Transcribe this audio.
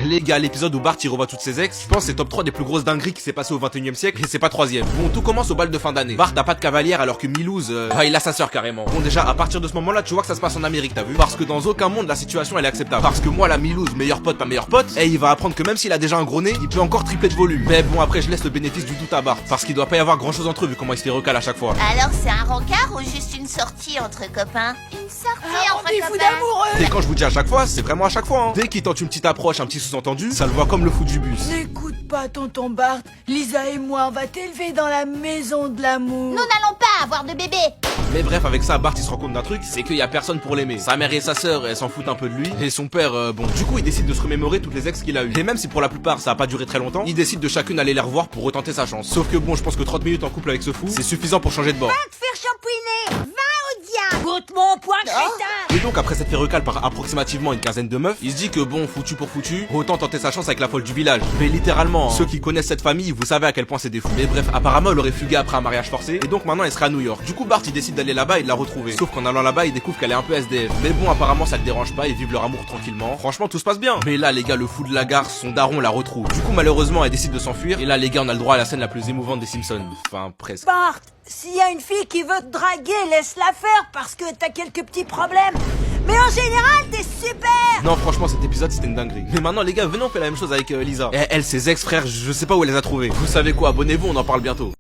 Les gars, l'épisode où Bart il revoit toutes ses ex, je pense que c'est top 3 des plus grosses dingueries qui s'est passé au 21e siècle et c'est pas troisième. Bon, tout commence au bal de fin d'année. Bart n'a pas de cavalière alors que Milouz, il a sa sœur carrément. Bon, déjà, à partir de ce moment-là, tu vois que ça se passe en Amérique, t'as vu? Parce que dans aucun monde, la situation elle est acceptable. Parce que moi, la Milouz, meilleur pote, pas meilleur pote, il va apprendre que même s'il a déjà un gros nez, il peut encore tripler de volume. Mais bon, après, je laisse le bénéfice du doute à Bart. Parce qu'il doit pas y avoir grand chose entre eux vu comment il se fait recal à chaque fois. Alors c'est un rencard ou juste une sortie entre copains? Une sortie entre copains. D'amoureux. Et quand je vous dis à chaque fois, c'est vraiment à chaque fois, hein. Dès qu'il tente une petite approche, un petit sous-entendu, ça le voit comme le fou du bus. N'écoute pas tonton Bart, Lisa et moi on va t'élever dans la maison de l'amour. Nous n'allons pas avoir de bébé. Mais bref, avec ça, Bart il se rend compte d'un truc, c'est qu'il y a personne pour l'aimer. Sa mère et sa sœur, elles s'en foutent un peu de lui. Et son père, bon, du coup, il décide de se remémorer toutes les ex qu'il a eues. Et même si pour la plupart ça a pas duré très longtemps, il décide de chacune aller les revoir pour retenter sa chance. Sauf que bon, je pense que 30 minutes en couple avec ce fou, c'est suffisant pour changer de bord. Va te faire champouiner. Va au diable. Goûte mon poing, crétin. Et donc après cette recale par approximativement une quinzaine de meufs, il se dit que bon, foutu pour foutu, autant tenter sa chance avec la folle du village. Mais littéralement, hein, ceux qui connaissent cette famille, vous savez à quel point c'est des fous. Mais bref, apparemment elle aurait fugué après un mariage forcé, et donc maintenant elle serait à New York. Du coup Bart il décide d'aller là-bas et de la retrouver. Sauf qu'en allant là-bas il découvre qu'elle est un peu SDF. Mais bon apparemment ça le dérange pas, ils vivent leur amour tranquillement. Franchement tout se passe bien. Mais là les gars, le fou de la gare, son daron la retrouve. Du coup malheureusement elle décide de s'enfuir. Et là les gars, on a le droit à la scène la plus émouvante des Simpsons. Enfin presque. Bart, s'il y a une fille qui veut te draguer, laisse-la faire parce que t'as quelques petits problèmes. Mais en général, t'es super. Non franchement cet épisode c'était une dinguerie. Mais maintenant les gars, venez on fait la même chose avec Lisa. Elle, ses ex frères, je sais pas où elle les a trouvés. Vous savez quoi, abonnez-vous, on en parle bientôt.